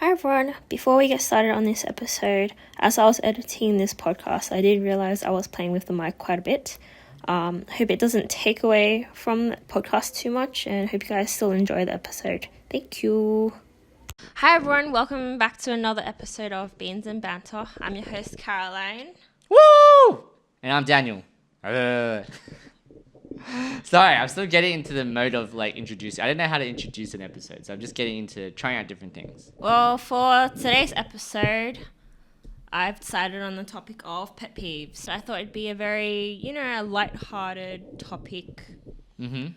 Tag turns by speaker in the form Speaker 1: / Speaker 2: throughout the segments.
Speaker 1: Hi everyone, before we get started on this episode, as I was editing this podcast, I did realize I was playing with the mic quite a bit. Hope it doesn't take away from the podcast too much, and hope you guys still enjoy the episode. Thank you. Hi everyone, welcome back to another episode of Beans and Banter. I'm your host Caroline.
Speaker 2: Woo! And I'm Daniel. Sorry, I'm still getting into the mode of introducing. I don't know how to introduce an episode, so I'm just getting into trying out different things.
Speaker 1: Well, for today's episode, I've decided on the topic of pet peeves. I thought it'd be a very, light-hearted topic. By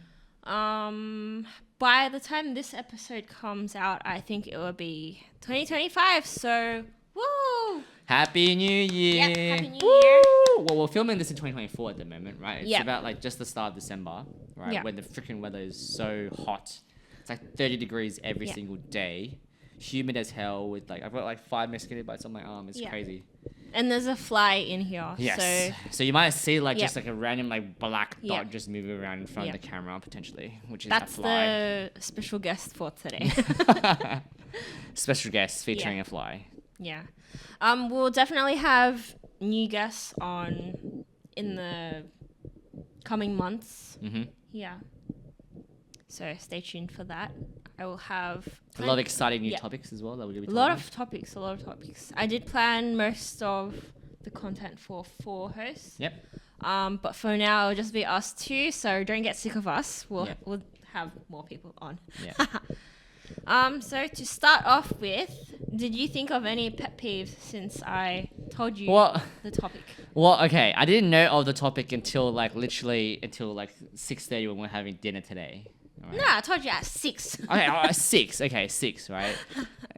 Speaker 1: the time this episode comes out, I think it will be 2025, so woo!
Speaker 2: Happy New Year!
Speaker 1: Yep, Happy New Year.
Speaker 2: Well, we're filming this in 2024 at the moment, right? It's about just the start of December, right?
Speaker 1: Yep.
Speaker 2: When the freaking weather is so hot. It's 30 degrees every single day. Humid as hell with I've got 5 mosquito bites on my arm. It's crazy.
Speaker 1: And there's a fly in here.
Speaker 2: Yes. So you might see just a random black dot just moving around in front of the camera potentially, which is
Speaker 1: that's
Speaker 2: a fly.
Speaker 1: The special guest for today.
Speaker 2: Special guest featuring a fly.
Speaker 1: Yeah. We'll definitely have new guests on in the coming months. Yeah. So stay tuned for that. I will have
Speaker 2: a lot of exciting new topics as well that we're going to be
Speaker 1: talking about. A lot of topics. I did plan most of the content for 4 hosts.
Speaker 2: Yep.
Speaker 1: But for now, it'll just be us 2, so don't get sick of us. We'll have more people on.
Speaker 2: Yeah.
Speaker 1: So to start off with, did you think of any pet peeves since I told you the topic?
Speaker 2: Well, okay, I didn't know of the topic until literally until 6:30 when we're having dinner today. Right?
Speaker 1: No, I told you at 6.
Speaker 2: Okay, 6. Okay, 6, right?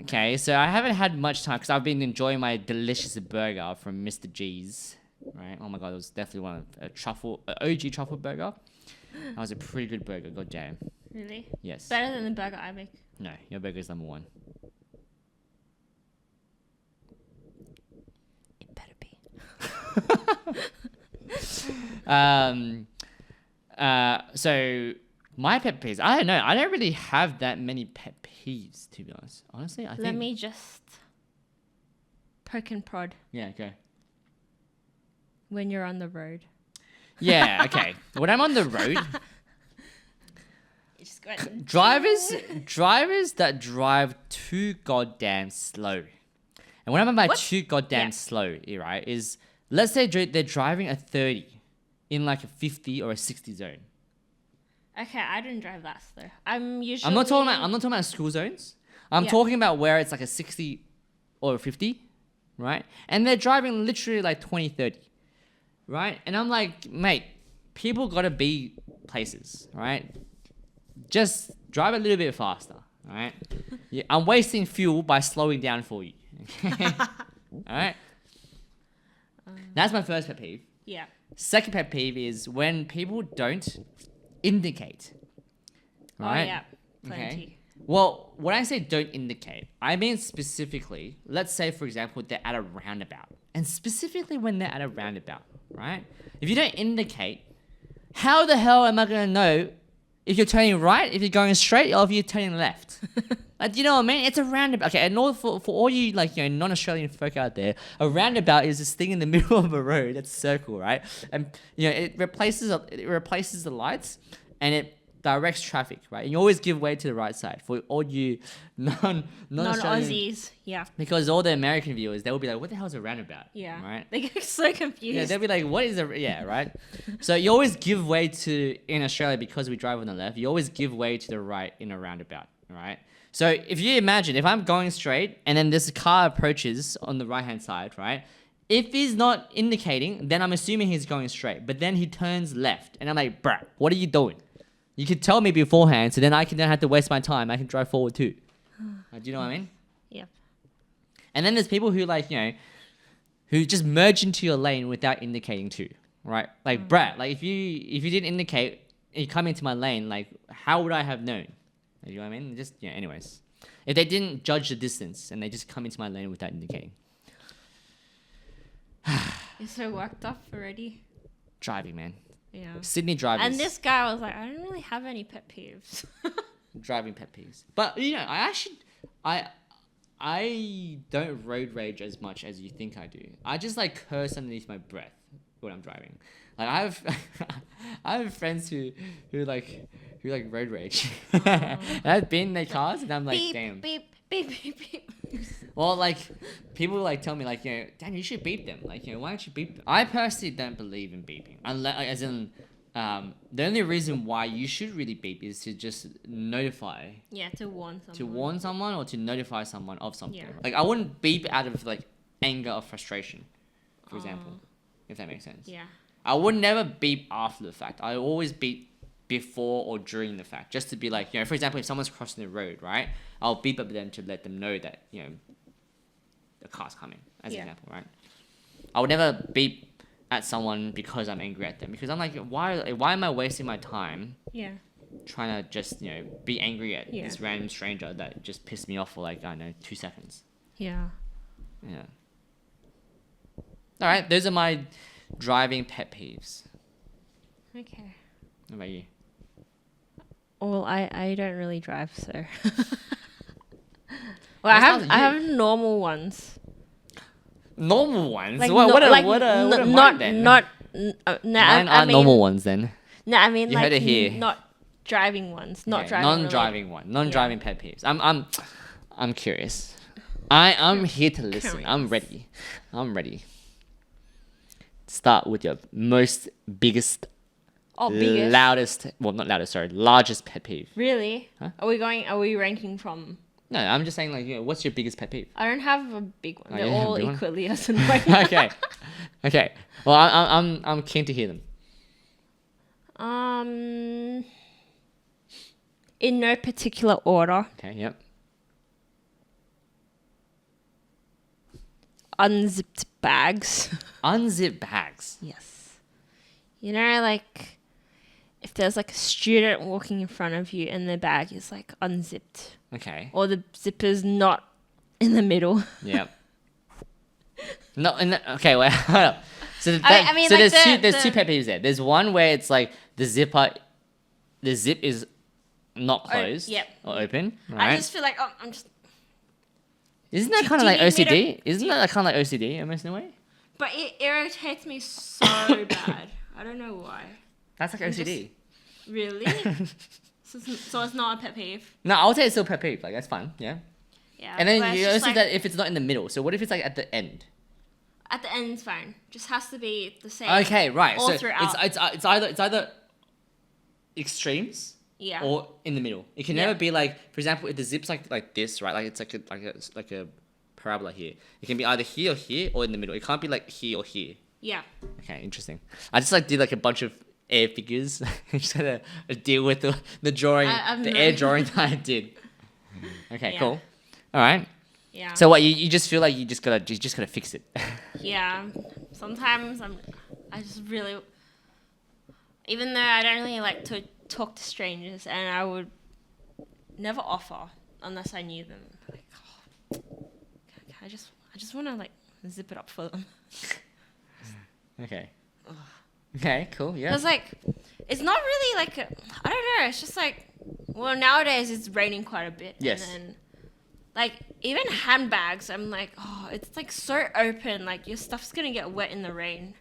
Speaker 2: Okay, so I haven't had much time because I've been enjoying my delicious burger from Mr. G's. Right? Oh my god, it was definitely one of OG truffle burger. That was a pretty good burger. God damn.
Speaker 1: Really?
Speaker 2: Yes.
Speaker 1: Better than the burger I make.
Speaker 2: No, your burger is number 1.
Speaker 1: It better be.
Speaker 2: So my pet peeves, I don't know. I don't really have that many pet peeves, to be honest. Honestly, I think.
Speaker 1: Let me just poke and prod.
Speaker 2: Yeah, okay.
Speaker 1: When you're on the road.
Speaker 2: Yeah, okay. When I'm on the road,
Speaker 1: You just go ahead
Speaker 2: drivers that drive too goddamn slow. And what I mean by too goddamn slow, right, is let's say they're driving a 30 in a 50 or a 60 zone.
Speaker 1: Okay, I didn't drive that slow. I'm
Speaker 2: not talking about school zones. I'm talking about where it's a 60 or a 50, right? And they're driving literally 20, 30, right? And I'm like, mate, people gotta be places, right? Just drive a little bit faster, all right? Yeah, I'm wasting fuel by slowing down for you. Okay? All right? That's my first pet peeve.
Speaker 1: Yeah.
Speaker 2: Second pet peeve is when people don't indicate. Right?
Speaker 1: Oh, yeah. Plenty.
Speaker 2: Okay. Well, when I say don't indicate, I mean specifically, let's say, for example, they're at a roundabout. And specifically when they're at a roundabout, right? If you don't indicate, how the hell am I going to know if you're turning right, if you're going straight, or if you're turning left? Do you know what I mean? It's a roundabout. Okay, and for all you non-Australian folk out there, a roundabout is this thing in the middle of a road. It's a circle, right? And it replaces the lights, and it directs traffic, right? And you always give way to the right side for all you
Speaker 1: non-Aussies. Yeah.
Speaker 2: Because all the American viewers, they will be like, "What the hell is a roundabout?"
Speaker 1: Yeah.
Speaker 2: Right?
Speaker 1: They get so confused.
Speaker 2: Yeah, they'll be like, "What is a right?" So you always give way in Australia because we drive on the left. You always give way to the right in a roundabout, right? So if you imagine, if I'm going straight and then this car approaches on the right-hand side, right? If he's not indicating, then I'm assuming he's going straight. But then he turns left. And I'm like, bruh, what are you doing? You could tell me beforehand, so then I don't have to waste my time. I can drive forward too. Do you know what I mean?
Speaker 1: Yep.
Speaker 2: And then there's people who who just merge into your lane without indicating too, right? Bruh, if you didn't indicate, you come into my lane, how would I have known? You know what I mean? Just, anyways. If they didn't judge the distance and they just come into my lane without indicating.
Speaker 1: You're so worked up already.
Speaker 2: Driving, man.
Speaker 1: Yeah.
Speaker 2: Sydney drivers.
Speaker 1: And this guy was like, I don't really have any pet peeves.
Speaker 2: Driving pet peeves. But, I I don't road rage as much as you think I do. I just like curse underneath my breath when I'm driving. Like I have, I have friends who like road rage. And I've been in their cars and I'm like,
Speaker 1: beep,
Speaker 2: damn.
Speaker 1: beep, beep, beep, beep.
Speaker 2: Well, like people like tell me like, Dan, you should beep them. Like, why don't you beep them? I personally don't believe in beeping, unless as in. The only reason why you should really beep is to just notify.
Speaker 1: Yeah, to warn someone.
Speaker 2: To warn someone or to notify someone of something.
Speaker 1: Yeah.
Speaker 2: Like I wouldn't beep out of like anger or frustration, for example, if that makes sense.
Speaker 1: Yeah.
Speaker 2: I would never beep after the fact. I always beep before or during the fact, just to be like, for example, if someone's crossing the road, right? I'll beep up them to let them know that the car's coming, as an example, right? I would never beep at someone because I'm angry at them, because I'm like, why am I wasting my time trying to just be angry at this random stranger that just pissed me off for like, I don't know, 2 seconds.
Speaker 1: Yeah.
Speaker 2: All right, those are my driving pet peeves.
Speaker 1: Okay.
Speaker 2: What about you?
Speaker 1: Well, I don't really drive, so. Well, I have normal ones.
Speaker 2: Normal ones?
Speaker 1: Like,
Speaker 2: What
Speaker 1: like,
Speaker 2: are mine then?
Speaker 1: Not.
Speaker 2: Mine are normal ones then.
Speaker 1: No, I mean
Speaker 2: You
Speaker 1: like
Speaker 2: heard it here.
Speaker 1: not driving ones, not
Speaker 2: Okay,
Speaker 1: driving.
Speaker 2: non-driving one, non-driving pet peeves. I'm curious. I'm here to listen. I'm ready. Start with your most biggest,
Speaker 1: biggest.
Speaker 2: loudest. Well, not loudest. Sorry, largest pet peeve.
Speaker 1: Really?
Speaker 2: Huh?
Speaker 1: Are we ranking from?
Speaker 2: No, I'm just saying like, what's your biggest pet peeve?
Speaker 1: I don't have a big one.
Speaker 2: Oh,
Speaker 1: They're
Speaker 2: you don't have a
Speaker 1: all
Speaker 2: big one?
Speaker 1: equally as annoying.
Speaker 2: Okay. Well, I'm keen to hear them.
Speaker 1: In no particular order.
Speaker 2: Okay. Yep.
Speaker 1: Unzipped bags.
Speaker 2: Unzip bags.
Speaker 1: Yes. Like if there's like a student walking in front of you and their bag is like unzipped.
Speaker 2: Okay.
Speaker 1: Or the zipper's not in the middle.
Speaker 2: Yep. No, okay, wait. So
Speaker 1: I mean,
Speaker 2: so
Speaker 1: like
Speaker 2: there's two pet peeves there. There's one where it's like the zip is not closed or open. Right?
Speaker 1: I just feel like I'm just.
Speaker 2: Isn't that kind of like OCD? Isn't that kind of like OCD almost in a way?
Speaker 1: But it irritates me so bad. I don't know why.
Speaker 2: That's like OCD.
Speaker 1: Really? So it's not a pet peeve.
Speaker 2: No, I would say it's still pet peeve. Like that's fine. Yeah.
Speaker 1: Yeah.
Speaker 2: And then
Speaker 1: but
Speaker 2: you
Speaker 1: it's
Speaker 2: also
Speaker 1: just
Speaker 2: said
Speaker 1: like,
Speaker 2: that if it's not in the middle. So what if it's like at the end?
Speaker 1: at the end, it's fine. Just has to be the same.
Speaker 2: Okay, right.
Speaker 1: All
Speaker 2: So
Speaker 1: throughout.
Speaker 2: it's either extremes.
Speaker 1: Yeah.
Speaker 2: Or in the middle. It can never be like, for example, if the zip's like this, right? Like it's like a parabola here. It can be either here or here or in the middle. It can't be like here or here.
Speaker 1: Yeah.
Speaker 2: Okay, interesting. I just like did like a bunch of air figures. Just had to deal with the drawing, the air drawing that I did. Okay, cool. All right.
Speaker 1: Yeah.
Speaker 2: So what you just feel like you just gotta fix it.
Speaker 1: Yeah. Sometimes I just really, even though I don't really like to talk to strangers, and I would never offer unless I knew them. Like, I just want to like zip it up for them.
Speaker 2: Okay. Okay, cool. Yeah.
Speaker 1: Because like, it's not really like I don't know. It's just like, well, nowadays it's raining quite a bit.
Speaker 2: Yes.
Speaker 1: And then, like, even handbags, I'm like, it's like so open. Like your stuff's gonna get wet in the rain.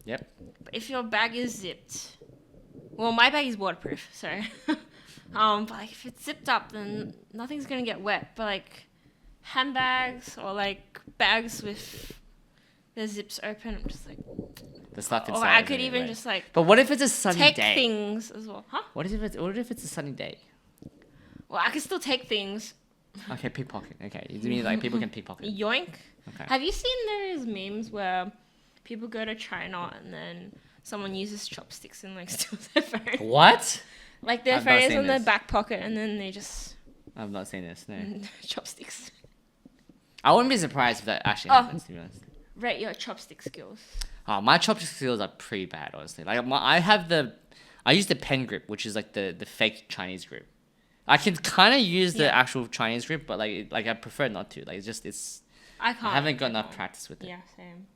Speaker 2: Yep.
Speaker 1: But if your bag is zipped, well, my bag is waterproof, so but like if it's zipped up, then nothing's gonna get wet. But like handbags or like bags with the zips open, I'm just like.
Speaker 2: The stuff inside.
Speaker 1: Or I could even just like.
Speaker 2: But what if it's a sunny
Speaker 1: take
Speaker 2: day?
Speaker 1: things as well, huh?
Speaker 2: What if it's a sunny day?
Speaker 1: Well, I can still take things.
Speaker 2: Okay, pickpocket. Okay, you mean like people can pickpocket?
Speaker 1: Yoink.
Speaker 2: Okay.
Speaker 1: Have you seen those memes where people go to China and then someone uses chopsticks and like steals their phone?
Speaker 2: What?
Speaker 1: Like their
Speaker 2: I've not
Speaker 1: phone is
Speaker 2: seen
Speaker 1: in their
Speaker 2: this.
Speaker 1: back pocket and then they just
Speaker 2: I've not seen this. No.
Speaker 1: chopsticks.
Speaker 2: I wouldn't be surprised if that actually happens. To be honest.
Speaker 1: Rate your chopstick skills.
Speaker 2: Oh, my chopstick skills are pretty bad, honestly. Like I use the pen grip, which is like the fake Chinese grip. I can kind of use the actual Chinese grip, but like I prefer not to. Like
Speaker 1: I can't.
Speaker 2: I haven't got enough practice with it.
Speaker 1: Yeah, same.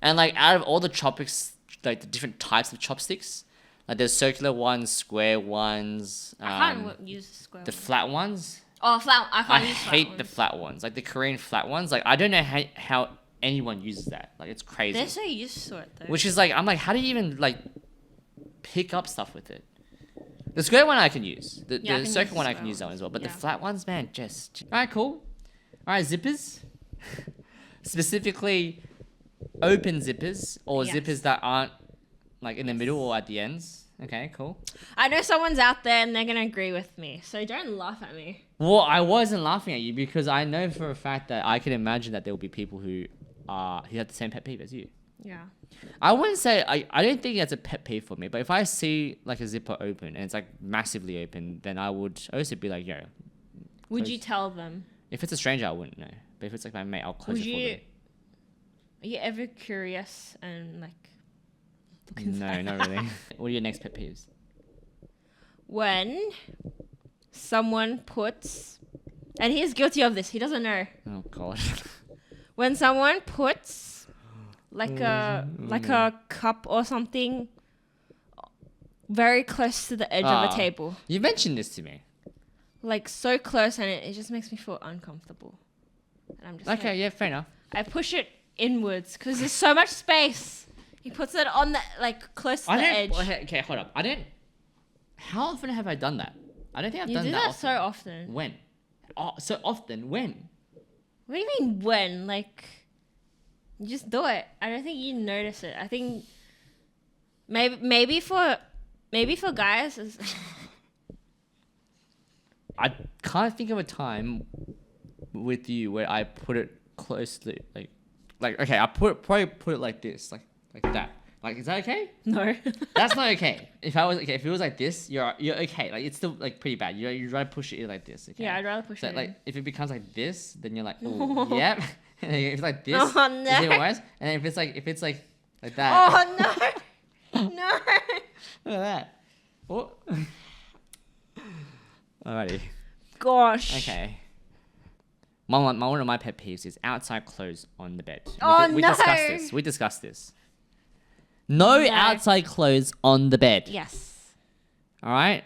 Speaker 2: And like out of all the chopsticks, like the different types of chopsticks, like there's circular ones, square ones,
Speaker 1: I can't use the square
Speaker 2: the
Speaker 1: one.
Speaker 2: flat ones.
Speaker 1: Oh, flat. I
Speaker 2: I
Speaker 1: can't use flat
Speaker 2: hate the
Speaker 1: ones.
Speaker 2: flat ones, like the Korean flat ones. Like I don't know how anyone uses that. Like it's crazy.
Speaker 1: They're so used to it though.
Speaker 2: Which is like, I'm like, how do you even like pick up stuff with it? The square one I can use. The
Speaker 1: Yeah, I can
Speaker 2: circle
Speaker 1: use
Speaker 2: one I
Speaker 1: the
Speaker 2: can use that
Speaker 1: square
Speaker 2: one as well. But
Speaker 1: ones.
Speaker 2: the
Speaker 1: Yeah.
Speaker 2: flat ones, man, just. Alright, cool. Alright, zippers. Specifically, open zippers or
Speaker 1: Yes.
Speaker 2: zippers that aren't like in the middle or at the ends. Okay, cool.
Speaker 1: I know someone's out there and they're gonna agree with me, so don't laugh at me.
Speaker 2: Well, I wasn't laughing at you because I know for a fact that I can imagine that there will be people who have the same pet peeve as you.
Speaker 1: Yeah.
Speaker 2: I wouldn't say I don't think that's a pet peeve for me, but if I see like a zipper open and it's like massively open, then I would also be like, yo.
Speaker 1: Would
Speaker 2: close.
Speaker 1: you tell them?
Speaker 2: If it's a stranger, I wouldn't know. But if it's like my mate, I'll close
Speaker 1: Would
Speaker 2: it for
Speaker 1: you?
Speaker 2: them.
Speaker 1: Are you ever curious and like?
Speaker 2: No, not really. What are your next pet peeves?
Speaker 1: When someone puts, and he's guilty of this, he doesn't know.
Speaker 2: Oh god.
Speaker 1: When someone puts like a cup or something very close to the edge of a table,
Speaker 2: You mentioned this to me.
Speaker 1: like so close, and it just makes me feel uncomfortable. And I'm just
Speaker 2: Okay,
Speaker 1: like,
Speaker 2: yeah, fair enough.
Speaker 1: I push it inwards because there's so much space. He puts it on the like close to the edge.
Speaker 2: Okay, hold up. How often have I done that? I don't think I've
Speaker 1: You
Speaker 2: done
Speaker 1: do
Speaker 2: that
Speaker 1: that so often.
Speaker 2: When? Oh, so often. When?
Speaker 1: What do you mean when? Like, you just do it. I don't think you notice it. I think maybe for guys,
Speaker 2: I can't think of a time with you where I put it closely, like okay, probably put it like this, like that. Like, is that okay?
Speaker 1: no.
Speaker 2: That's not okay. If it was like this, you're okay. Like it's still like pretty bad. You'd rather push it in like this. Okay?
Speaker 1: Yeah, I'd rather push
Speaker 2: So
Speaker 1: it.
Speaker 2: like
Speaker 1: in.
Speaker 2: if it becomes like this, then you're like, oh, yep. And if it's like this,
Speaker 1: Oh, no.
Speaker 2: it's even worse. And if it's like that,
Speaker 1: Oh no, no.
Speaker 2: look at that. What? Alrighty.
Speaker 1: Gosh.
Speaker 2: Okay. One of my pet peeves is outside clothes on the bed.
Speaker 1: Oh,
Speaker 2: We
Speaker 1: no.
Speaker 2: discussed this. No
Speaker 1: No.
Speaker 2: outside clothes on the bed.
Speaker 1: Yes.
Speaker 2: All right.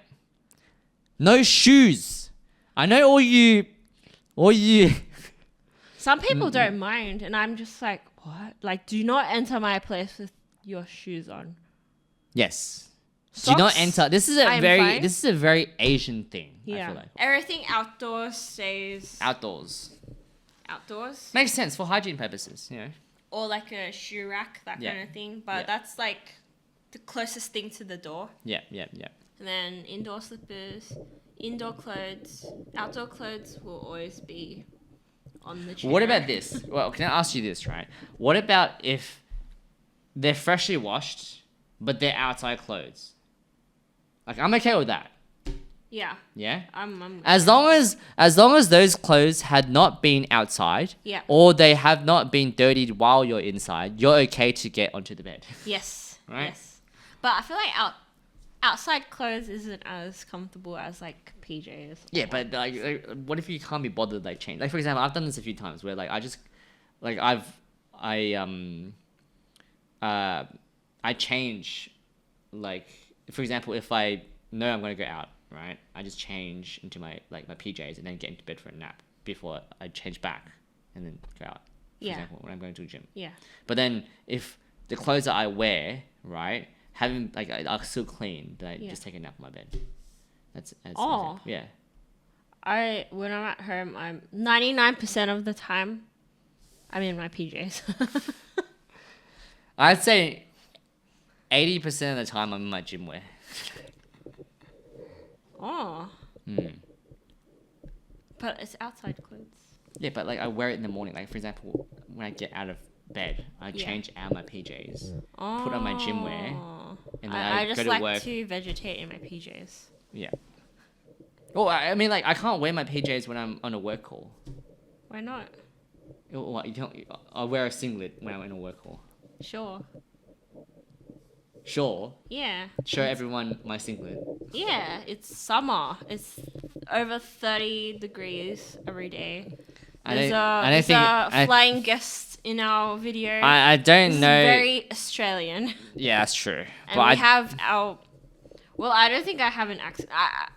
Speaker 2: No shoes. I know all you.
Speaker 1: Some people don't mind, and I'm just like, what? Like, do not enter my place with your shoes on.
Speaker 2: Yes. Do not
Speaker 1: Socks,
Speaker 2: enter. This is
Speaker 1: I'm fine.
Speaker 2: a very Asian thing. I
Speaker 1: Yeah.
Speaker 2: feel like.
Speaker 1: Everything outdoors stays
Speaker 2: Outdoors
Speaker 1: outdoors.
Speaker 2: makes sense for hygiene purposes. You know.
Speaker 1: Or like a shoe rack, that
Speaker 2: Yeah.
Speaker 1: kind of thing. But
Speaker 2: Yeah.
Speaker 1: that's like the closest thing to the door.
Speaker 2: Yeah.
Speaker 1: And then indoor slippers, indoor clothes, outdoor clothes will always be on the chair.
Speaker 2: What about this? Well, can I ask you this, right? What about if they're freshly washed, but they're outside clothes? Like, I'm okay with that.
Speaker 1: Yeah,
Speaker 2: Yeah?
Speaker 1: I'm
Speaker 2: As long as those clothes had not been outside,
Speaker 1: Yeah.
Speaker 2: or they have not been dirtied while you're inside, you're okay to get onto the bed.
Speaker 1: yes,
Speaker 2: Right.
Speaker 1: yes. But I feel like outside clothes isn't as comfortable as like PJs.
Speaker 2: Yeah, but like, what if you can't be bothered like change? Like for example, I've done this a few times where like I change, like for example, if I know I'm gonna go out, right? I just change into my PJs and then get into bed for a nap before I change back and then go out. For
Speaker 1: Yeah.
Speaker 2: example, when I'm going to the gym.
Speaker 1: Yeah.
Speaker 2: But then if the clothes that I wear, right, haven't are still clean, then I
Speaker 1: Yeah.
Speaker 2: just take a nap on my bed. That's
Speaker 1: Oh.
Speaker 2: yeah.
Speaker 1: When I'm at home, I'm 99% of the time I'm in my PJs.
Speaker 2: I'd say 80% of the time I'm in my gym wear.
Speaker 1: Oh.
Speaker 2: Hmm.
Speaker 1: But it's outside clothes.
Speaker 2: Yeah, but like I wear it in the morning. Like for example, when I get out of bed, I
Speaker 1: Yeah.
Speaker 2: change out my PJs,
Speaker 1: Oh.
Speaker 2: put on my gym wear, and then
Speaker 1: I
Speaker 2: I
Speaker 1: just
Speaker 2: go to
Speaker 1: like
Speaker 2: work.
Speaker 1: to vegetate in my PJs.
Speaker 2: Yeah. Well, I mean, like I can't wear my PJs when I'm on a work call.
Speaker 1: Why not?
Speaker 2: What, you don't? I wear a singlet when I'm in a work call.
Speaker 1: Sure.
Speaker 2: Sure.
Speaker 1: Yeah.
Speaker 2: Show everyone my singlet.
Speaker 1: Yeah, it's summer. It's over 30 degrees every day. There's a flying guest in our video.
Speaker 2: I don't
Speaker 1: This is
Speaker 2: know.
Speaker 1: very Australian.
Speaker 2: Yeah, that's true.
Speaker 1: And we have our... Well, I don't think I have an accent.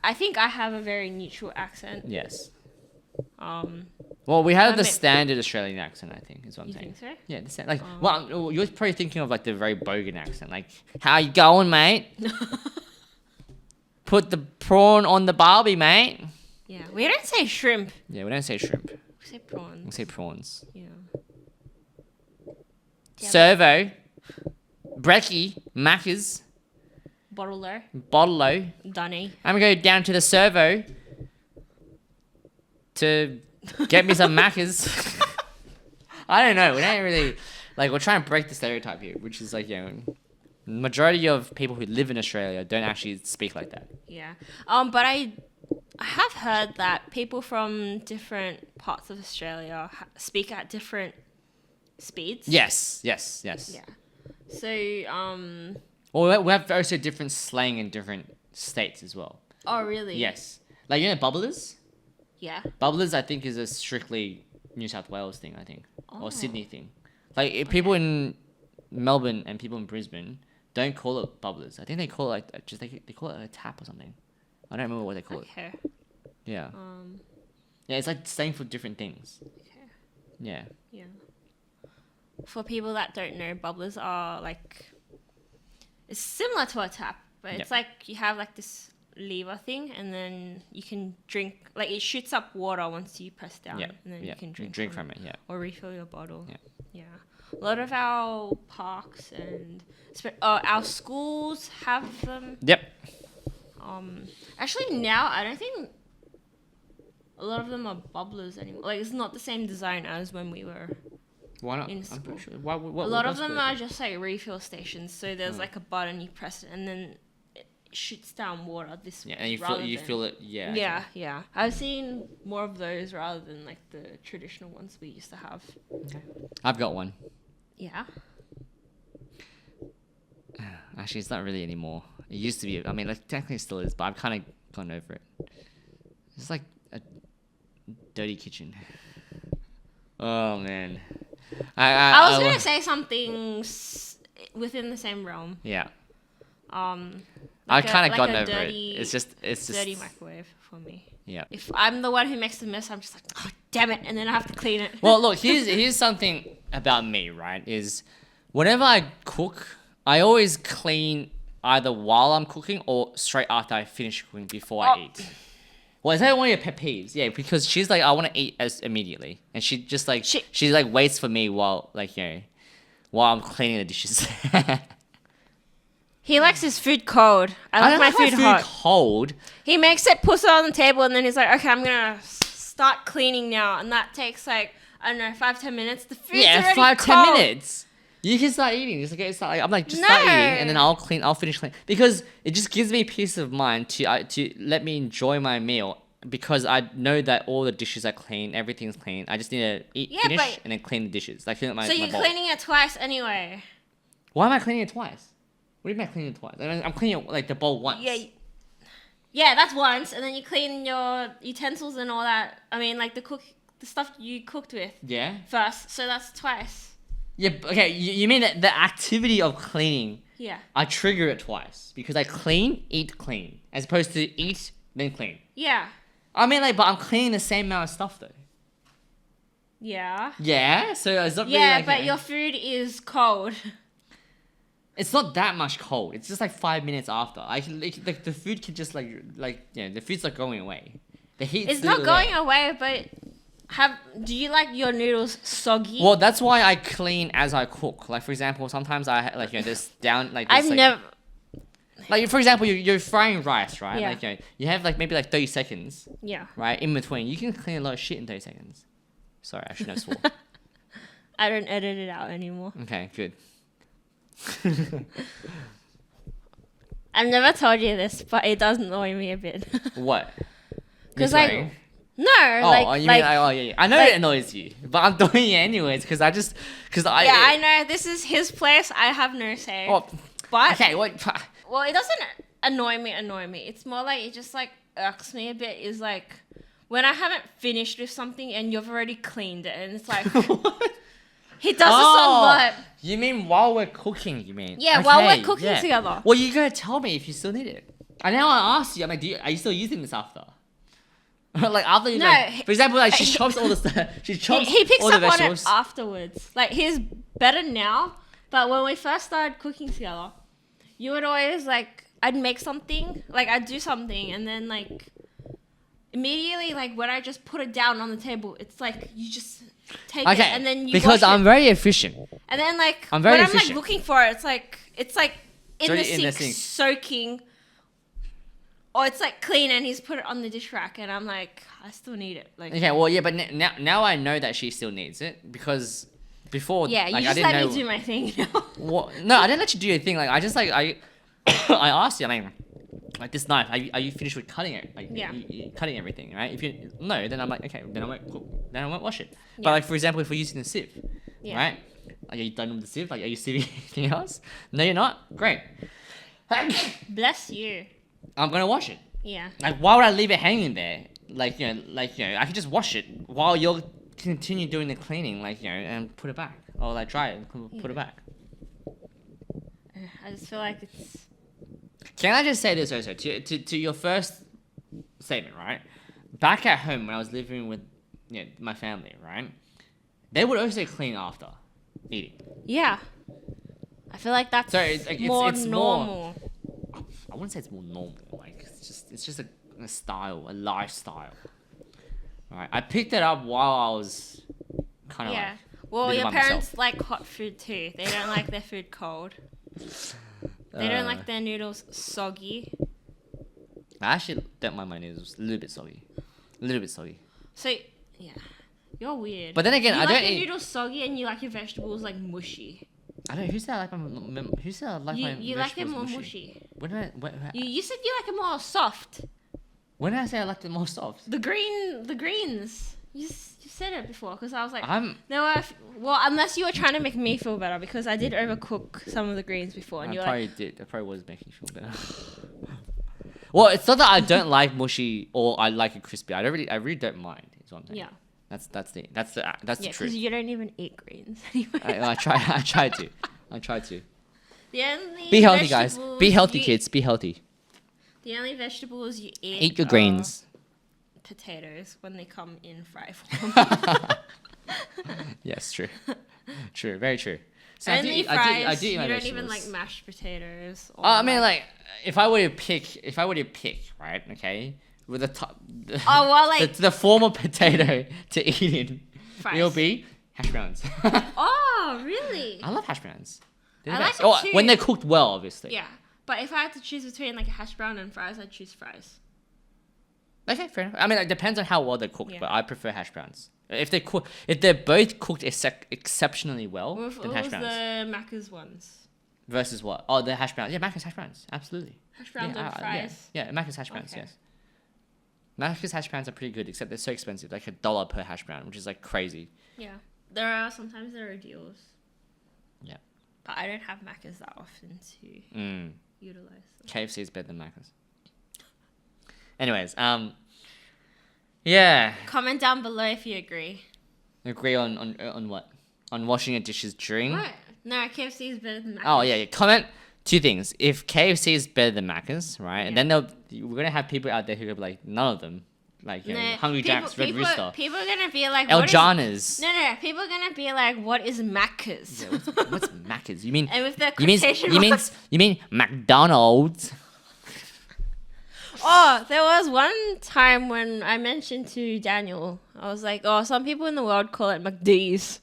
Speaker 1: I think I have a very neutral accent.
Speaker 2: Yes. Well, we have
Speaker 1: I
Speaker 2: the
Speaker 1: mean-
Speaker 2: standard Australian accent, I think, is what I'm
Speaker 1: You
Speaker 2: saying.
Speaker 1: think so?
Speaker 2: Yeah, well, you're probably thinking of like the very bogan accent, like, how you going, mate? Put the prawn on the barbie, mate.
Speaker 1: Yeah, we don't say shrimp.
Speaker 2: Yeah, we don't say shrimp.
Speaker 1: We say prawns.
Speaker 2: We say prawns.
Speaker 1: Yeah.
Speaker 2: Servo, brekkie, Macca's,
Speaker 1: Bottler,
Speaker 2: Bottle-O.
Speaker 1: Dunny.
Speaker 2: I'm gonna go down to the servo to get me some Macca's. I don't know. We don't really like. We're trying to break the stereotype here, which is like, majority of people who live in Australia don't actually speak like that.
Speaker 1: Yeah. But I have heard that people from different parts of Australia speak at different speeds.
Speaker 2: Yes.
Speaker 1: Yeah. So
Speaker 2: Well, we have also different slang in different states as well.
Speaker 1: Oh really?
Speaker 2: Yes. Like, bubblers?
Speaker 1: Yeah.
Speaker 2: Bubblers, I think, is a strictly New South Wales thing, I think.
Speaker 1: Oh.
Speaker 2: Or Sydney thing. Like, if people in Melbourne and people in Brisbane don't call it bubblers. I think they call it like they call it a tap or something. I don't remember what they call it.
Speaker 1: Okay.
Speaker 2: Yeah. Yeah, it's like slang for different things.
Speaker 1: Okay.
Speaker 2: Yeah.
Speaker 1: Yeah. For people that don't know, bubblers are like, it's similar to a tap, but it's like you have like this lever thing, and then you can drink, like it shoots up water once you press down, and then you can drink
Speaker 2: from it. Yeah.
Speaker 1: or refill your bottle.
Speaker 2: Yeah.
Speaker 1: Yeah. A lot of our parks and our schools have them.
Speaker 2: Yep.
Speaker 1: Actually now I don't think a lot of them are bubblers anymore. Like it's not the same design as when we were
Speaker 2: Why not?
Speaker 1: in
Speaker 2: I'm
Speaker 1: school.
Speaker 2: pretty sure. Why,
Speaker 1: A lot of them are just like refill stations. So there's like a button, you press it, and then it shoots down water this way.
Speaker 2: Yeah, and you feel it. Yeah.
Speaker 1: Yeah, yeah. I've seen more of those rather than like the traditional ones we used to have.
Speaker 2: Okay. I've got one.
Speaker 1: Yeah.
Speaker 2: Actually, it's not really anymore. It used to be. I mean, like technically it still is, but I've kind of gone over it. It's like a dirty kitchen. Oh man.
Speaker 1: I was gonna say something within the same realm.
Speaker 2: Yeah.
Speaker 1: Like
Speaker 2: I kind of
Speaker 1: like
Speaker 2: gotten
Speaker 1: a
Speaker 2: over
Speaker 1: dirty,
Speaker 2: it. It's just
Speaker 1: dirty microwave for me.
Speaker 2: Yeah.
Speaker 1: If I'm the one who makes the mess, I'm just like, oh damn it, and then I have to clean it.
Speaker 2: Well, look, here's something about me, right? Is whenever I cook, I always clean either while I'm cooking or straight after I finish cooking before I eat. Well, is that one of your pet peeves? Yeah, because she's like, I want to eat as immediately, and she just like she like waits for me while while I'm cleaning the dishes.
Speaker 1: He likes his food cold. I like my food hot.
Speaker 2: Cold.
Speaker 1: He makes it, puts it on the table, and then he's like, okay, I'm gonna start cleaning now, and that takes like, I don't know, 5-10 minutes. The food's already
Speaker 2: 5-10
Speaker 1: cold.
Speaker 2: minutes. You can start eating. Just okay, I'm like, just start eating, and then I'll finish cleaning, because it just gives me peace of mind to let me enjoy my meal, because I know that all the dishes are clean, everything's clean. I just need to finish, and then clean the dishes. Like clean up my.
Speaker 1: So you're
Speaker 2: bowl.
Speaker 1: cleaning it twice anyway.
Speaker 2: Why am I cleaning it twice? What do you mean cleaning it twice? I'm cleaning it, like the bowl once.
Speaker 1: Yeah, that's once, and then you clean your utensils and all that. I mean, like the stuff you cooked with.
Speaker 2: Yeah.
Speaker 1: First, so that's twice.
Speaker 2: Yeah. Okay. You mean that the activity of cleaning?
Speaker 1: Yeah.
Speaker 2: I trigger it twice because I clean, eat, clean, as opposed to eat then clean.
Speaker 1: Yeah.
Speaker 2: I mean, like, but I'm cleaning the same amount of stuff though.
Speaker 1: Yeah.
Speaker 2: Yeah. So it's not really
Speaker 1: Yeah,
Speaker 2: like,
Speaker 1: but your food is cold.
Speaker 2: It's not that much cold. It's just like 5 minutes after. Like the food can just the food's not going away. The heat.
Speaker 1: It's not going away, but do you like your noodles soggy?
Speaker 2: Well, that's why I clean as I cook. Like for example, sometimes I this down like. This,
Speaker 1: I've never.
Speaker 2: Like for example, you're frying rice, right?
Speaker 1: Yeah.
Speaker 2: Like you have like maybe like 30 seconds.
Speaker 1: Yeah.
Speaker 2: Right in between, you can clean a lot of shit in 30 seconds. Sorry, I shouldn't have swore.
Speaker 1: I don't edit it out anymore.
Speaker 2: Okay, good.
Speaker 1: I've never told you this, but it does annoy me a bit.
Speaker 2: What?
Speaker 1: Because
Speaker 2: swearing?
Speaker 1: no,
Speaker 2: yeah. I know it annoys you, but I'm doing it anyways because I
Speaker 1: I know this is his place. I have no say.
Speaker 2: Oh,
Speaker 1: but
Speaker 2: okay, what?
Speaker 1: Well, it doesn't annoy me. It's more like it just like irks me a bit. Is like when I haven't finished with something and you've already cleaned it, and it's like
Speaker 2: What?
Speaker 1: he does this a lot.
Speaker 2: You mean while we're cooking? You mean?
Speaker 1: Yeah, while we're cooking together.
Speaker 2: Well, you gotta tell me if you still need it. And now I asked you. I'm like, are you still using this after? Like after you,
Speaker 1: No,
Speaker 2: like, for example, like she chops all the stuff. She chops
Speaker 1: he picks
Speaker 2: all the
Speaker 1: up on it
Speaker 2: vegetables.
Speaker 1: afterwards. Like he's better now, but when we first started cooking together, you would always like I'd make something, like I'd do something, and then like immediately, like when I just put it down on the table, it's like you just take it and then you
Speaker 2: because
Speaker 1: wash
Speaker 2: I'm
Speaker 1: it.
Speaker 2: very efficient.
Speaker 1: And then like
Speaker 2: I'm very
Speaker 1: when
Speaker 2: efficient.
Speaker 1: I'm like looking for it, it's like in the
Speaker 2: already
Speaker 1: sink soaking. Or it's like clean and he's put it on the dish rack and I'm like, I still need it. Like
Speaker 2: Okay, well, yeah, but now I know that she still needs it because before,
Speaker 1: yeah, you
Speaker 2: like,
Speaker 1: just
Speaker 2: I didn't
Speaker 1: let
Speaker 2: know.
Speaker 1: me do my thing.
Speaker 2: What? No, I didn't let you do your thing. Like I just like I asked you, like this knife, are you finished with cutting it? Like
Speaker 1: Yeah.
Speaker 2: you cutting everything, right? If you no, then I'm like okay, then I won't cook, then I won't wash it.
Speaker 1: Yeah.
Speaker 2: But like for example, if we're using the sieve,
Speaker 1: Yeah.
Speaker 2: right? Are you done with the sieve? Like are you sieving anything else? No, you're not. Great.
Speaker 1: Bless you.
Speaker 2: I'm gonna wash it.
Speaker 1: Yeah.
Speaker 2: Like, why would I leave it hanging there? Like, I could just wash it while you'll continue doing the cleaning, and put it back. Or, like, dry it and put it back.
Speaker 1: I just feel like it's...
Speaker 2: Can I just say this also? To your first statement, right? Back at home, when I was living with my family, right? They would also clean after eating.
Speaker 1: Yeah. I feel like that's
Speaker 2: So, it's like,
Speaker 1: more
Speaker 2: it's
Speaker 1: normal.
Speaker 2: I wouldn't say it's more normal. Like, it's just a style, a lifestyle. Right? I picked it up while I was kind of
Speaker 1: Yeah.
Speaker 2: like...
Speaker 1: Well,
Speaker 2: living
Speaker 1: your
Speaker 2: by myself.
Speaker 1: parents like hot food too. They don't like their food cold. They don't like their noodles soggy.
Speaker 2: I actually don't mind my noodles a little bit soggy. A little bit soggy.
Speaker 1: So, yeah. You're weird.
Speaker 2: But then again,
Speaker 1: you
Speaker 2: I
Speaker 1: like
Speaker 2: don't
Speaker 1: your
Speaker 2: eat...
Speaker 1: noodles soggy and you like your vegetables like mushy.
Speaker 2: I don't... Who said I like my... Who said I like my
Speaker 1: You like them
Speaker 2: vegetables
Speaker 1: more
Speaker 2: mushy?
Speaker 1: mushy.
Speaker 2: When did
Speaker 1: You said you like it more soft.
Speaker 2: when did I say I liked it more soft?
Speaker 1: The greens. You said it before because I was like,
Speaker 2: I'm...
Speaker 1: well, unless you were trying to make me feel better because I did overcook some of the greens before and
Speaker 2: I
Speaker 1: you were
Speaker 2: probably
Speaker 1: like,
Speaker 2: did. I probably was making you feel better. Well, it's not that I don't like mushy or I like it crispy. I really don't mind. Is what I'm saying.
Speaker 1: yeah.
Speaker 2: That's the
Speaker 1: Yeah,
Speaker 2: truth.
Speaker 1: because you don't even eat greens anyway.
Speaker 2: I try to. I try to.
Speaker 1: The only
Speaker 2: Be healthy, guys.
Speaker 1: vegetables
Speaker 2: Be healthy,
Speaker 1: you-
Speaker 2: kids. Be healthy.
Speaker 1: The only vegetables you eat
Speaker 2: Eat your
Speaker 1: are
Speaker 2: greens.
Speaker 1: potatoes when they come in fry form.
Speaker 2: Yes, true. True, very true. So
Speaker 1: Only fries.
Speaker 2: I do eat
Speaker 1: You
Speaker 2: my
Speaker 1: don't
Speaker 2: vegetables.
Speaker 1: even like mashed potatoes. Or
Speaker 2: I mean, like, if I were to pick, right? Okay, with the top,
Speaker 1: Oh, well, like-
Speaker 2: the form of potato to eat in,
Speaker 1: Fries.
Speaker 2: it'll be hash browns.
Speaker 1: Oh, really?
Speaker 2: I love hash browns. They're
Speaker 1: I
Speaker 2: the
Speaker 1: like
Speaker 2: best.
Speaker 1: it
Speaker 2: Oh,
Speaker 1: too.
Speaker 2: when they're cooked well, obviously.
Speaker 1: Yeah, but if I had to choose between like a hash brown and fries, I'd choose fries.
Speaker 2: Okay, fair enough. I mean, it depends on how well they're cooked,
Speaker 1: Yeah.
Speaker 2: but I prefer hash browns. If they're both cooked exceptionally well,
Speaker 1: What
Speaker 2: then
Speaker 1: was
Speaker 2: hash
Speaker 1: the
Speaker 2: browns.
Speaker 1: Macca's ones?
Speaker 2: Versus what? Oh, the hash browns. Yeah, Macca's hash browns. Absolutely.
Speaker 1: Hash browns
Speaker 2: Yeah,
Speaker 1: and fries.
Speaker 2: Yeah, Macca's hash browns,
Speaker 1: Okay.
Speaker 2: yes. Macca's hash browns are pretty good, except they're so expensive, like $1 per hash brown, which is like crazy.
Speaker 1: Yeah, sometimes there are deals.
Speaker 2: Yeah.
Speaker 1: But I don't have Macca's that often to utilize them.
Speaker 2: KFC is better than Macca's. Anyways, yeah.
Speaker 1: Comment down below if you agree.
Speaker 2: Agree on what? On washing your dishes during?
Speaker 1: What? No, KFC is better than Macca's.
Speaker 2: Oh yeah. Comment two things. If KFC is better than Macca's, right? And
Speaker 1: Yeah.
Speaker 2: then we're gonna have people out there who are gonna be like, none of them. Like Hungry Jack's, Red Rooster,
Speaker 1: People are gonna be like,
Speaker 2: El
Speaker 1: what is-
Speaker 2: Jana's.
Speaker 1: No. People are gonna be like, what is Macca's?
Speaker 2: Yeah, what's Macca's? You mean
Speaker 1: And with the
Speaker 2: you mean
Speaker 1: quotation marks.
Speaker 2: you mean McDonald's?
Speaker 1: Oh, there was one time when I mentioned to Daniel, I was like, oh, some people in the world call it McD's.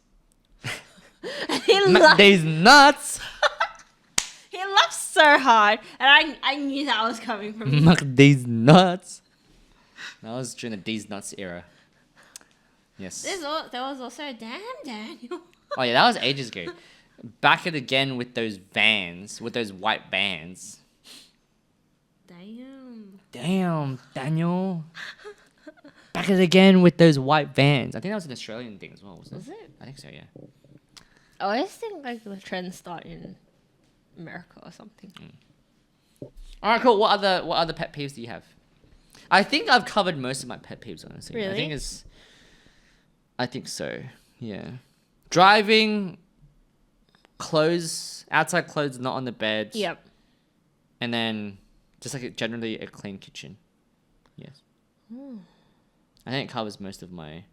Speaker 1: And he laughed.
Speaker 2: McD's nuts.
Speaker 1: He laughed so hard, and I knew that was coming from him.
Speaker 2: McD's nuts. That was during the D's nuts era. Yes.
Speaker 1: There was also, damn, Daniel.
Speaker 2: Oh yeah, that was ages ago. Back it again with those vans, with those white vans.
Speaker 1: Damn.
Speaker 2: Damn, Daniel. Back it again with those white vans. I think that was an Australian thing as well, wasn't
Speaker 1: Was it?
Speaker 2: I think so, yeah.
Speaker 1: I always think like the trends start in America or something.
Speaker 2: Alright, cool. What other pet peeves do you have? I think I've covered most of my pet peeves, honestly.
Speaker 1: Really?
Speaker 2: I think so. Yeah. Driving, outside clothes not on the bed.
Speaker 1: Yep.
Speaker 2: And then just like generally a clean kitchen. Yes. I think it covers most of my.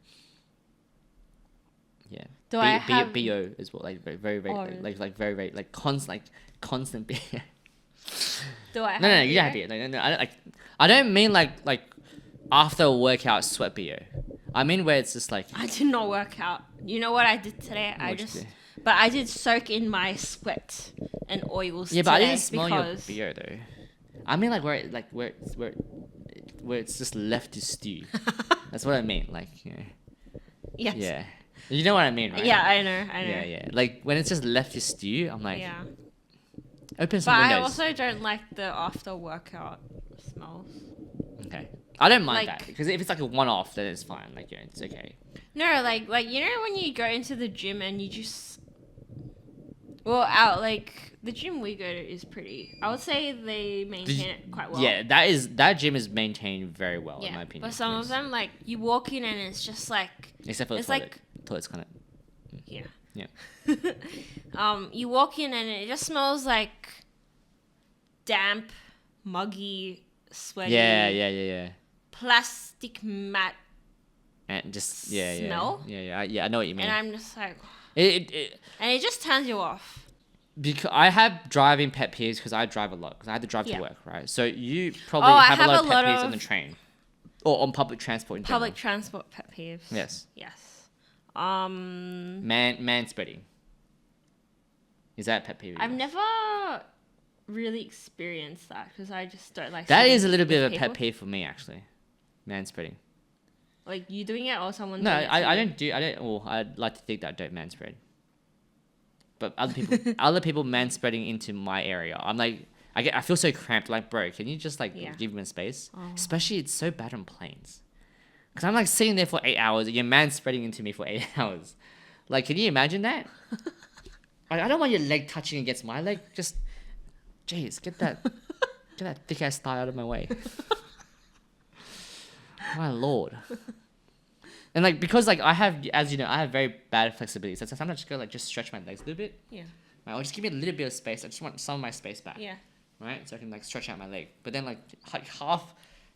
Speaker 2: Yeah.
Speaker 1: Do I have
Speaker 2: BO as well? Like very very constant BO.
Speaker 1: Do I have
Speaker 2: No, you don't have BO. No. I don't mean like after a workout sweat BO. I mean where it's just like.
Speaker 1: I did not work out. You know what I did today? But I did soak in my sweat and oils.
Speaker 2: Yeah, but I didn't smell
Speaker 1: your
Speaker 2: BO though. I mean like where it's just left to stew. That's what I mean. Like
Speaker 1: Yes.
Speaker 2: Yeah. You know what I mean, right?
Speaker 1: Yeah, I know.
Speaker 2: Yeah. Like when it's just left to stew, I'm like,
Speaker 1: yeah.
Speaker 2: Open some
Speaker 1: but
Speaker 2: windows.
Speaker 1: I also don't like the after workout smells.
Speaker 2: Okay. I don't mind
Speaker 1: Like-
Speaker 2: that because if it's like a one-off, then it's fine. Like it's okay.
Speaker 1: No, like you know when you go into the gym and you just out like the gym we go to is pretty. I would say they maintain it quite well.
Speaker 2: Yeah, that gym is maintained very well in my opinion.
Speaker 1: But some of them, like you walk in and it's just like
Speaker 2: except for the
Speaker 1: it's
Speaker 2: toilet.
Speaker 1: like
Speaker 2: Toilet's kind of
Speaker 1: yeah.
Speaker 2: yeah.
Speaker 1: You walk in and it just smells like damp, muggy, sweaty.
Speaker 2: Yeah.
Speaker 1: Plastic mat.
Speaker 2: And just
Speaker 1: Smell?
Speaker 2: Yeah. I know what you mean.
Speaker 1: And I'm just like,
Speaker 2: it
Speaker 1: and it just turns you off.
Speaker 2: because I have driving pet peeves because I drive a lot because I had to drive
Speaker 1: Yeah.
Speaker 2: to work, right? So you probably
Speaker 1: I
Speaker 2: have a lot
Speaker 1: have
Speaker 2: of
Speaker 1: a
Speaker 2: pet
Speaker 1: lot
Speaker 2: peeves
Speaker 1: of-
Speaker 2: on the train or on public transport in
Speaker 1: Public
Speaker 2: general.
Speaker 1: transport pet peeves.
Speaker 2: Yes. Manspreading. Is that a pet peeve?
Speaker 1: I've never really experienced that because I just don't like.
Speaker 2: That
Speaker 1: sitting
Speaker 2: is a little bit
Speaker 1: with
Speaker 2: of a pet
Speaker 1: people.
Speaker 2: peeve for me actually. Manspreading.
Speaker 1: Like you doing it or someone.
Speaker 2: No,
Speaker 1: doing it to
Speaker 2: I
Speaker 1: you?
Speaker 2: don't do. I don't. Well, I'd like to think that I don't manspread. But other people manspreading into my area. I'm like, I feel so cramped. Like, bro, can you just like
Speaker 1: Yeah.
Speaker 2: give me space?
Speaker 1: Oh.
Speaker 2: Especially it's so bad on planes. Cause I'm like sitting there for 8 hours and you're manspreading into me for 8 hours. Like, can you imagine that? I don't want your leg touching against my leg. Just, jeez, get that thick ass thigh out of my way. My lord. And like because like I have, as you know, I have very bad flexibility. So sometimes I just go like just stretch my legs a little bit.
Speaker 1: Yeah.
Speaker 2: Right, or just give me a little bit of space. I just want some of my space back.
Speaker 1: Yeah.
Speaker 2: Right, so I can like stretch out my leg. But then like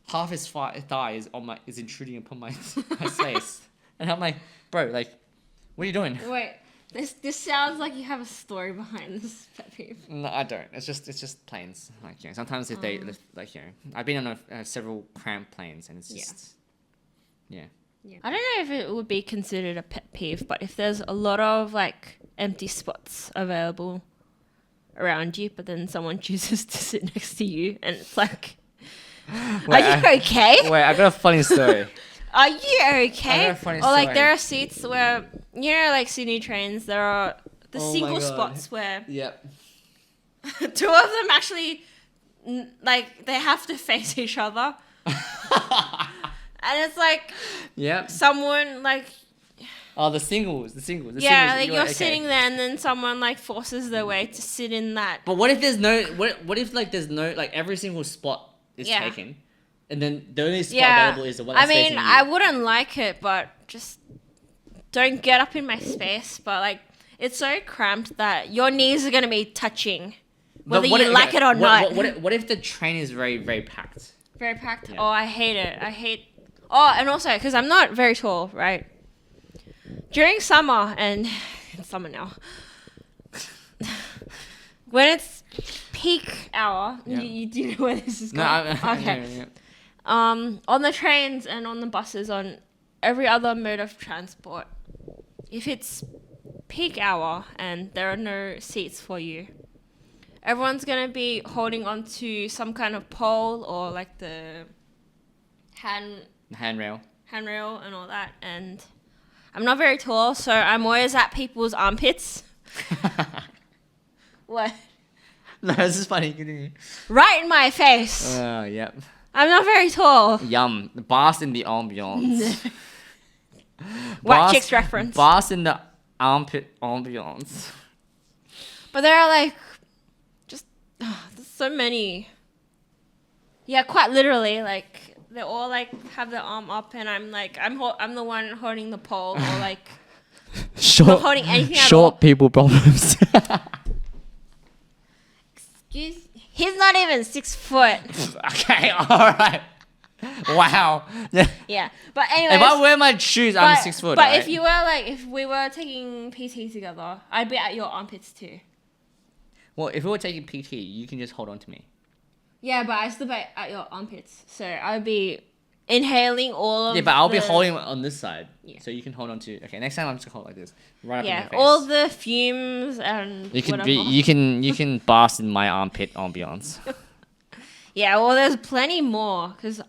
Speaker 2: half his thigh is intruding upon my space, and I'm like, bro, like, what are you doing?
Speaker 1: Wait. This sounds like you have a story behind this pet peeve.
Speaker 2: No, I don't. It's just planes. Like sometimes if they like I've been on several cramped planes and it's just yeah.
Speaker 1: Yeah. I don't know if it would be considered a pet peeve, but if there's a lot of like empty spots available around you, but then someone chooses to sit next to you, and it's like, are you okay?
Speaker 2: Wait, I got a funny story.
Speaker 1: Are you okay?
Speaker 2: I got a funny
Speaker 1: Or like
Speaker 2: story.
Speaker 1: there are seats where you know, like Sydney trains, there are the
Speaker 2: Oh my
Speaker 1: single
Speaker 2: God.
Speaker 1: spots where
Speaker 2: Yep.
Speaker 1: two of them actually like they have to face each other. And it's like
Speaker 2: Yep.
Speaker 1: someone like
Speaker 2: Oh, the singles.
Speaker 1: yeah,
Speaker 2: singles,
Speaker 1: like you're
Speaker 2: okay.
Speaker 1: sitting there and then someone like forces their way to sit in that.
Speaker 2: But what if there's no? What if like there's no like every single spot is
Speaker 1: Yeah.
Speaker 2: taken, and then the only spot
Speaker 1: Yeah,
Speaker 2: available is the one
Speaker 1: I
Speaker 2: that's
Speaker 1: mean,
Speaker 2: facing you?
Speaker 1: I wouldn't like it, but just don't get up in my space. But like, it's so cramped that your knees are gonna be touching,
Speaker 2: But
Speaker 1: whether
Speaker 2: what
Speaker 1: you
Speaker 2: if-
Speaker 1: like it or not.
Speaker 2: What if the train is very very packed?
Speaker 1: Very packed.
Speaker 2: Yeah.
Speaker 1: Oh, I hate it. I hate. Oh, and also because I'm not very tall, right? During summer and it's summer now, when it's peak hour,
Speaker 2: Yeah.
Speaker 1: you do you know where this is
Speaker 2: No,
Speaker 1: going?
Speaker 2: okay. Yeah.
Speaker 1: On the trains and on the buses, on every other mode of transport, if it's peak hour and there are no seats for you, everyone's gonna be holding onto some kind of pole or like the
Speaker 2: Handrail.
Speaker 1: handrail and all that. And I'm not very tall, so I'm always at people's armpits. What?
Speaker 2: No, this is funny. Continue.
Speaker 1: Right in my face.
Speaker 2: Oh, yep.
Speaker 1: I'm not very tall.
Speaker 2: Yum. Bask in the ambiance.
Speaker 1: White chicks reference.
Speaker 2: Bask in the armpit ambiance.
Speaker 1: But there are like, just there's so many. Yeah, quite literally, like they all like have their arm up, and I'm like, I'm the one holding the pole, or like not holding anything at all.
Speaker 2: people problems.
Speaker 1: He's not even 6 foot.
Speaker 2: Okay, alright. Wow. Yeah.
Speaker 1: Yeah, but anyways.
Speaker 2: If I wear my shoes, I'm 6 foot.
Speaker 1: But
Speaker 2: right?
Speaker 1: if you were like, if we were taking PT together, I'd be at your armpits too.
Speaker 2: Well, if we were taking PT, you can just hold on to me.
Speaker 1: Yeah, but I still be at your armpits, so I'd be inhaling all of.
Speaker 2: Yeah, but I'll be holding on this side,
Speaker 1: Yeah.
Speaker 2: so you can hold on to. Okay, next time I'm just gonna hold like this, right up in
Speaker 1: Yeah,
Speaker 2: your face.
Speaker 1: all the fumes and
Speaker 2: You can
Speaker 1: whatever.
Speaker 2: you can bask in my armpit ambiance.
Speaker 1: Yeah, well, there's plenty more because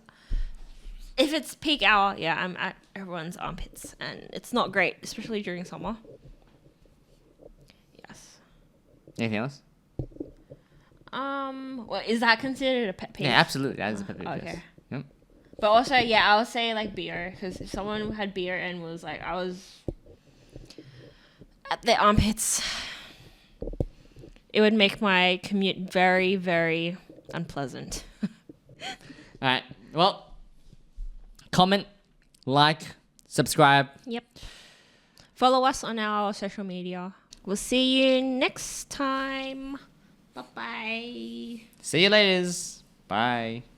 Speaker 1: if it's peak hour, yeah, I'm at everyone's armpits, and it's not great, especially during summer. Yes.
Speaker 2: Anything else?
Speaker 1: Well, is that considered a pet peeve?
Speaker 2: Yeah, absolutely. That is a pet peeve.
Speaker 1: Okay.
Speaker 2: Yes. Yep.
Speaker 1: But also, yeah, I would say like beer, because if someone had beer and was like, I was at their armpits, it would make my commute very, very unpleasant.
Speaker 2: All right. Well, comment, like, subscribe.
Speaker 1: Yep. Follow us on our social media. We'll see you next time. Bye-bye.
Speaker 2: See you later. Bye.